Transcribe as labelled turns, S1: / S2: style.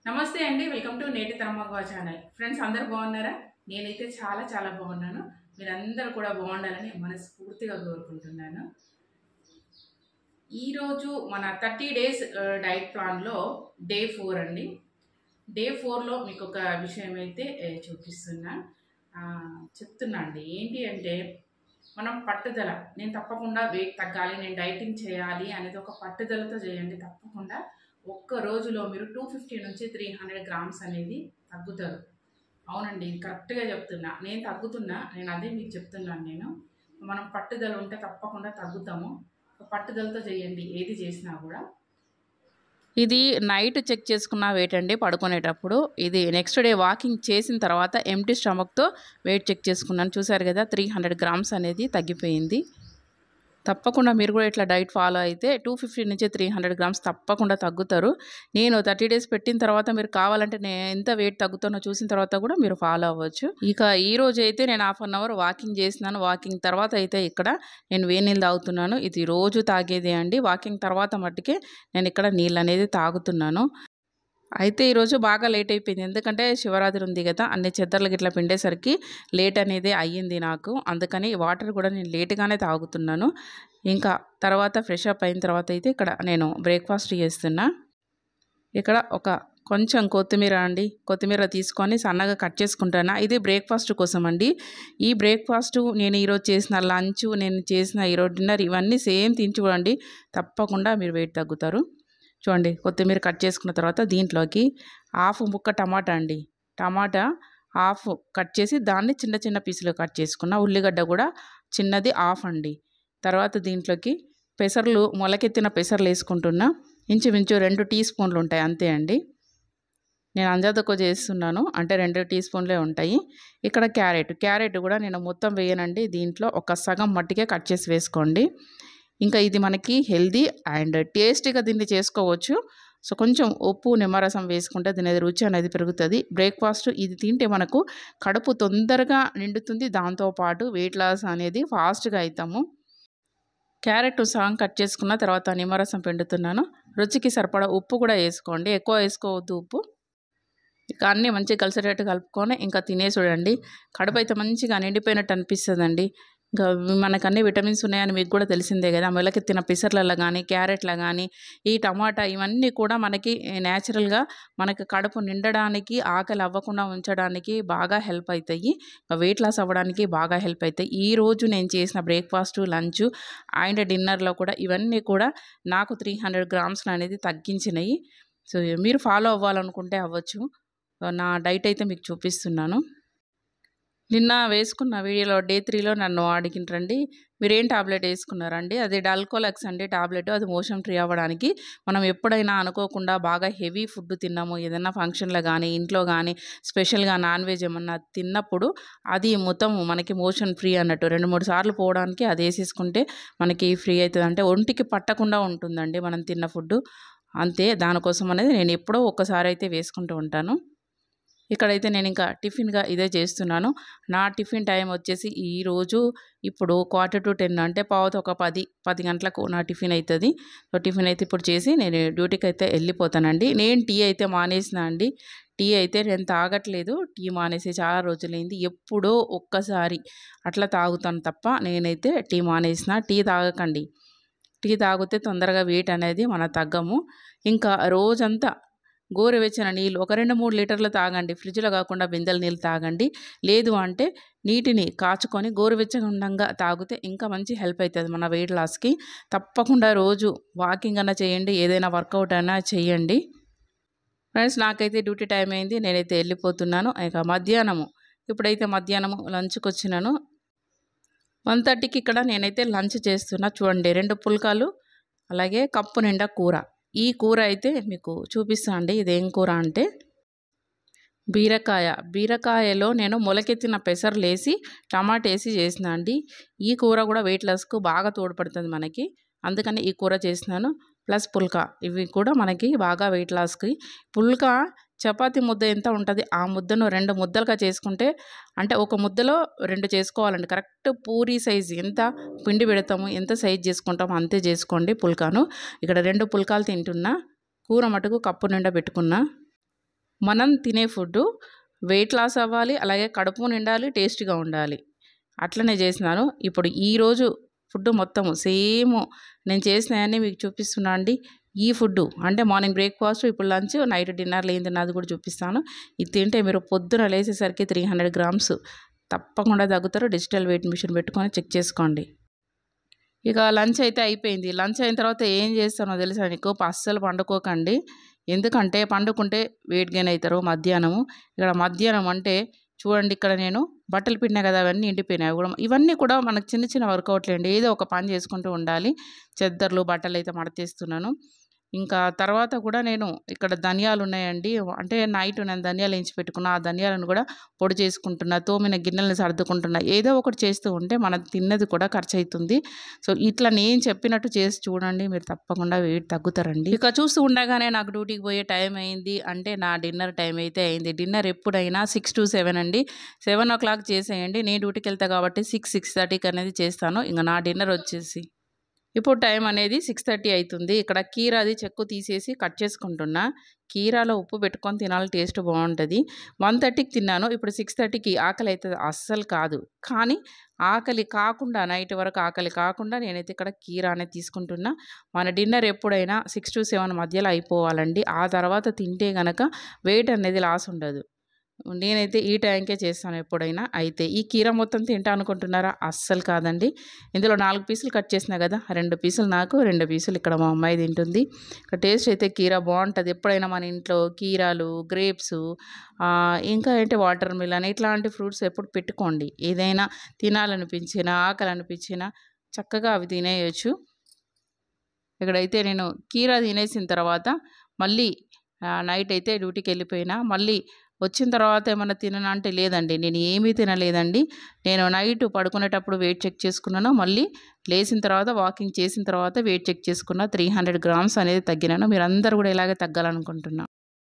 S1: నమస్తే అండి, welcome to నేటి తరమగవ ఛానల్. ఫ్రెండ్స్ అందరూ బాగున్నారా? నేనైతే చాలా చాలా బాగున్నాను. మీరందరూ కూడా బాగుండాలని మనస్ఫూర్తిగా కోరుకుంటున్నాను. ఈరోజు మన 30 డేస్ డైట్ ప్లాన్లో డే 4 అండి. డే 4లో మీకు ఒక విషయం అయితే చెప్తున్నా అండి. ఏంటి అంటే మనం పట్టుదల, నేను తప్పకుండా వెయిట్ తగ్గాలి, నేను డైటింగ్ చేయాలి అనేది ఒక పట్టుదలతో చేయండి. తప్పకుండా ఒక్క రోజులో మీరు 250 నుంచి 300 గ్రామ్స్ అనేది తగ్గుతారు. అవునండి, ఇది కరెక్ట్గా చెప్తున్నా. నేను తగ్గుతున్నా, నేను అదే మీకు చెప్తున్నాను. మనం పట్టుదల ఉంటే తప్పకుండా తగ్గుతాము. పట్టుదలతో చేయండి ఏది చేసినా కూడా. ఇది నైట్ చెక్ చేసుకున్న వెయిట్ అండి పడుకునేటప్పుడు. ఇది నెక్స్ట్ డే వాకింగ్ చేసిన తర్వాత ఎంప్టీ స్టమక్తో వెయిట్ చెక్ చేసుకున్నాను. చూసారు కదా, 300 గ్రామ్స్ అనేది తగ్గిపోయింది. తప్పకుండా మీరు కూడా ఇట్లా డైట్ ఫాలో అయితే 250 నుంచి 300 గ్రామ్స్ తప్పకుండా తగ్గుతారు. నేను 30 డేస్ పెట్టిన తర్వాత మీరు కావాలంటే నేను ఎంత వెయిట్ తగ్గుతానో చూసిన తర్వాత కూడా మీరు ఫాలో అవ్వచ్చు. ఇక ఈ రోజు అయితే నేను 1/2 అవర్ వాకింగ్ చేసినాను. వాకింగ్ తర్వాత అయితే ఇక్కడ నేను వేడి నీళ్ళు తాగుతున్నాను. ఇది రోజు తాగేదే అండి. వాకింగ్ తర్వాత మట్టుకే నేను ఇక్కడ నీళ్ళు అనేది తాగుతున్నాను. అయితే ఈరోజు బాగా లేట్ అయిపోయింది. ఎందుకంటే శివరాత్రి ఉంది కదా, అన్ని చెద్దర్లు గిట్లా పిండేసరికి లేట్ అనేది అయ్యింది నాకు. అందుకని వాటర్ కూడా నేను లేట్గానే తాగుతున్నాను. ఇంకా తర్వాత ఫ్రెష్ అప్ అయిన తర్వాత అయితే ఇక్కడ నేను బ్రేక్ఫాస్ట్ చేస్తున్నా. ఇక్కడ కొంచెం కొత్తిమీర తీసుకొని సన్నగా కట్ చేసుకుంటున్నా. ఇది బ్రేక్ఫాస్ట్ కోసం అండి. ఈ బ్రేక్ఫాస్ట్ నేను ఈరోజు చేసిన లంచ్, నేను చేసిన ఈరోజు డిన్నర్ ఇవన్నీ సేమ్ తిని చూడండి, తప్పకుండా మీరు వెయిట్ తగ్గుతారు. చూడండి, కొత్తిమీర కట్ చేసుకున్న తర్వాత దీంట్లోకి హాఫ్ ముక్క టమాటా అండి, టమాటా హాఫ్ కట్ చేసి దాన్ని చిన్న చిన్న పీసులు కట్ చేసుకున్న. ఉల్లిగడ్డ కూడా చిన్నది హాఫ్ అండి. తర్వాత దీంట్లోకి పెసర్లు, మొలకెత్తిన పెసర్లు వేసుకుంటున్నా. ఇంచుమించు 2 టీ స్పూన్లు ఉంటాయి అంతే అండి. నేను అంజాదకు చేస్తున్నాను అంటే 2 టీ స్పూన్లే ఉంటాయి. ఇక్కడ క్యారెట్ కూడా నేను మొత్తం వేయనండి, దీంట్లో ఒక సగం మట్టికే కట్ చేసి వేసుకోండి. ఇంకా ఇది మనకి హెల్దీ అండ్ టేస్టీగా దీన్ని చేసుకోవచ్చు. సో కొంచెం ఉప్పు, నిమ్మరసం వేసుకుంటే దీని రుచి అనేది పెరుగుతుంది. బ్రేక్ఫాస్ట్ ఇది తింటే మనకు కడుపు తొందరగా నిండుతుంది. దాంతోపాటు వెయిట్ లాస్ అనేది ఫాస్ట్గా అవుతాము. క్యారెట్ సగం కట్ చేసుకున్న తర్వాత నిమ్మరసం పిండుతున్నాను. రుచికి సరిపడా ఉప్పు కూడా వేసుకోండి, ఎక్కువ వేసుకోవద్దు ఉప్పు. ఇక అన్నీ మంచిగా కలిసేటట్టు కలుపుకొని ఇంకా తినే చూడండి. కడుపు అయితే మంచిగా నిండిపోయినట్టు అనిపిస్తుందండి. ఇంకా మనకు అన్ని విటమిన్స్ ఉన్నాయని మీకు కూడా తెలిసిందే కదా. మొలకెత్తిన పెసర్లలో కానీ, క్యారెట్లో కానీ, ఈ టమాటా ఇవన్నీ కూడా మనకి న్యాచురల్గా మనకి కడుపు నిండడానికి, ఆకలి అవ్వకుండా ఉంచడానికి బాగా హెల్ప్ అవుతాయి. వెయిట్ లాస్ అవ్వడానికి బాగా హెల్ప్ అవుతాయి. ఈరోజు నేను చేసిన బ్రేక్ఫాస్ట్, లంచ్ అండ్ డిన్నర్లో కూడా ఇవన్నీ కూడా నాకు 300 గ్రామ్స్ అనేది తగ్గించినాయి. సో మీరు ఫాలో అవ్వాలనుకుంటే అవ్వచ్చు. నా డైట్ అయితే మీకు చూపిస్తున్నాను. నిన్న వేసుకున్న వీడియోలో డే 3లో నన్ను అడిగినరండి, మీరేం టాబ్లెట్ వేసుకున్నారండి? అది డల్కోలెక్స్ అండి టాబ్లెట్. అది మోషన్ ఫ్రీ అవ్వడానికి. మనం ఎప్పుడైనా అనుకోకుండా బాగా హెవీ ఫుడ్ తిన్నాము, ఏదైనా ఫంక్షన్లో కానీ, ఇంట్లో కానీ, స్పెషల్గా నాన్ వెజ్ ఏమన్నా తిన్నప్పుడు అది మొత్తం మనకి మోషన్ ఫ్రీ అన్నట్టు 2-3 సార్లు పోవడానికి అది వేసేసుకుంటే మనకి ఫ్రీ అవుతుంది. అంటే ఒంటికి పట్టకుండా ఉంటుందండి మనం తిన్న ఫుడ్. అంతే, దానికోసం అనేది నేను ఎప్పుడో ఒక్కసారి అయితే వేసుకుంటూ ఉంటాను. ఇక్కడైతే నేను ఇంకా టిఫిన్గా ఇదే చేస్తున్నాను. నా టిఫిన్ టైం వచ్చేసి ఈరోజు ఇప్పుడు 9:45 అంటే ఒక 10 గంటలకు నా టిఫిన్ అవుతుంది. సో టిఫిన్ అయితే ఇప్పుడు చేసి నేను డ్యూటీకి అయితే వెళ్ళిపోతానండి. నేను టీ అయితే మానేసిన అండి. టీ అయితే నేను తాగట్లేదు. టీ మానేసి చాలా రోజులైంది. ఎప్పుడో ఒక్కసారి అట్లా తాగుతాను తప్ప నేనైతే టీ మానేసిన. టీ తాగకండి. టీ తాగితే తొందరగా వెయిట్ అనేది మనం తగ్గము. ఇంకా రోజంతా గోరువెచ్చని నీళ్ళు ఒక 2-3 లీటర్లు తాగండి. ఫ్రిడ్జ్లో కాకుండా బిందెల నీళ్ళు తాగండి. లేదు అంటే నీటిని కాచుకొని గోరువెచ్చగా ఉండంగా తాగితే ఇంకా మంచి హెల్ప్ అవుతుంది మన వెయిట్ లాస్కి. తప్పకుండా రోజు వాకింగ్ అన్నా చేయండి, ఏదైనా వర్కౌట్ అయినా చేయండి. ఫ్రెండ్స్, నాకైతే డ్యూటీ టైం అయింది, నేనైతే వెళ్ళిపోతున్నాను. ఇక ఇప్పుడైతే మధ్యాహ్నము లంచ్కి వచ్చినాను. 1:30కి ఇక్కడ నేనైతే లంచ్ చేస్తున్నా. చూడండి, 2 పుల్కాలు అలాగే కప్పు నిండా కూర. ఈ కూర అయితే మీకు చూపిస్తా అండి. ఇదేం కూర అంటే బీరకాయలో నేను మొలకెత్తిన పెసర్లు వేసి టమాటా వేసి చేసిన అండి. ఈ కూర కూడా వెయిట్ లాస్కు బాగా తోడ్పడుతుంది మనకి. అందుకని ఈ కూర చేసినాను. ప్లస్ పుల్కా, ఇవి కూడా మనకి బాగా వెయిట్ లాస్కి. పుల్కా చపాతీ ముద్ద ఎంత ఉంటుంది ఆ ముద్దను 2 ముద్దలుగా చేసుకుంటే, అంటే ఒక ముద్దలో 2 చేసుకోవాలండి. కరెక్ట్ పూరీ సైజు ఎంత పిండి పెడతాము, ఎంత సైజు చేసుకుంటామో అంతే చేసుకోండి పుల్కాను. ఇక్కడ 2 పుల్కాలు తింటున్నా. కూర మటుకు కప్పు నిండా పెట్టుకున్నా. మనం తినే ఫుడ్డు వెయిట్ లాస్ అవ్వాలి, అలాగే కడుపు నిండాలి, టేస్టీగా ఉండాలి. అట్లనే చేసినాను. ఇప్పుడు ఈరోజు ఫుడ్ మొత్తము సేమ్ నేను చేసినవన్నీ మీకు చూపిస్తున్నా అండి. ఈ ఫుడ్డు అంటే మార్నింగ్ బ్రేక్ఫాస్ట్, ఇప్పుడు లంచ్, నైట్ డిన్నర్లో ఏం తిన్నది కూడా చూపిస్తాను. ఇది తింటే మీరు పొద్దున లేచేసరికి 300 గ్రామ్స్ తప్పకుండా తగ్గుతారు. డిజిటల్ వెయిట్ మిషన్ పెట్టుకొని చెక్ చేసుకోండి. ఇక లంచ్ అయితే అయిపోయింది. లంచ్ అయిన తర్వాత ఏం చేస్తానో తెలుసా నీకు? అస్సలు పండుకోకండి. ఎందుకంటే పండుకుంటే వెయిట్ గెయిన్ అవుతారు మధ్యాహ్నము. ఇక్కడ మధ్యాహ్నం అంటే చూడండి, ఇక్కడ నేను బట్టలు పిండినా కదా, అవన్నీ ఎండిపోయినాయి. కూడా ఇవన్నీ కూడా మనకు చిన్న చిన్న వర్కౌట్లు అండి. ఏదో ఒక పని చేసుకుంటూ ఉండాలి. చెద్దర్లు బట్టలు అయితే మడతేస్తున్నాను. ఇంకా తర్వాత కూడా నేను ఇక్కడ ధనియాలు ఉన్నాయండి. అంటే నైట్ నేను ధనియాలు వేయించి పెట్టుకున్నా. ఆ ధనియాలను కూడా పొడి చేసుకుంటున్నా. తోమిన గిన్నెలను సర్దుకుంటున్నా. ఏదో ఒకటి చేస్తూ ఉంటే మనం తిన్నది కూడా ఖర్చు అవుతుంది. సో ఇట్లా నేను చెప్పినట్టు చేసి చూడండి, మీరు తప్పకుండా వెయిట్ తగ్గుతారండి. ఇక చూస్తూ ఉండగానే నాకు డ్యూటీకి పోయే టైం అయింది. అంటే నా డిన్నర్ టైం అయితే అయింది. డిన్నర్ ఎప్పుడైనా 6 to 7 అండి. 7 o'clock చేసేయండి. నేను డ్యూటీకి వెళ్తా కాబట్టి 6:30కి అనేది చేస్తాను. ఇంకా నా డిన్నర్ వచ్చేసి ఇప్పుడు టైం అనేది 6:30 అవుతుంది. ఇక్కడ కీరాది చెక్కు తీసేసి కట్ చేసుకుంటున్నా. కీరాలో ఉప్పు పెట్టుకొని తినాలి, టేస్ట్ బాగుంటుంది. 1:30కి తిన్నాను. ఇప్పుడు 6:30కి ఆకలి అవుతుంది అస్సలు కాదు. కానీ ఆకలి కాకుండా, నైట్ వరకు ఆకలి కాకుండా నేనైతే ఇక్కడ కీరా అనేది తీసుకుంటున్నా. మన డిన్నర్ ఎప్పుడైనా 6 to 7 మధ్యలో అయిపోవాలండి. ఆ తర్వాత తింటే గనక వెయిట్ అనేది లాస్ ఉండదు. నేనైతే ఈ టైంకే చేస్తాను ఎప్పుడైనా. అయితే ఈ కీర మొత్తం తింటా అనుకుంటున్నారా? అస్సలు కాదండి. ఇందులో 4 పీసులు కట్ చేసినా కదా, 2 పీసులు నాకు, 2 పీసులు ఇక్కడ మా అమ్మాయి తింటుంది. ఇక్కడ టేస్ట్ అయితే కీర బాగుంటుంది. ఎప్పుడైనా మన ఇంట్లో కీరాలు, గ్రేప్స్, ఇంకా ఏంటి వాటర్ మిలన్, ఇట్లాంటి ఫ్రూట్స్ ఎప్పుడు పెట్టుకోండి. ఏదైనా తినాలనిపించినా, ఆకలి అనిపించినా చక్కగా అవి తినేయచ్చు. ఇక్కడైతే నేను కీరా తినేసిన తర్వాత మళ్ళీ నైట్ అయితే డ్యూటీకి వెళ్ళిపోయినా. మళ్ళీ వచ్చిన తర్వాత ఏమన్నా తిననా అంటే లేదండి, నేను ఏమీ తినలేదండి. నేను నైట్ పడుకునేటప్పుడు వెయిట్ చెక్ చేసుకున్నాను. మళ్ళీ లేచిన తర్వాత వాకింగ్ చేసిన తర్వాత వెయిట్ చెక్ చేసుకున్నా. 300 గ్రామ్స్ అనేది తగ్గినాను. మీరందరూ కూడా ఇలాగే తగ్గాలనుకుంటున్నా.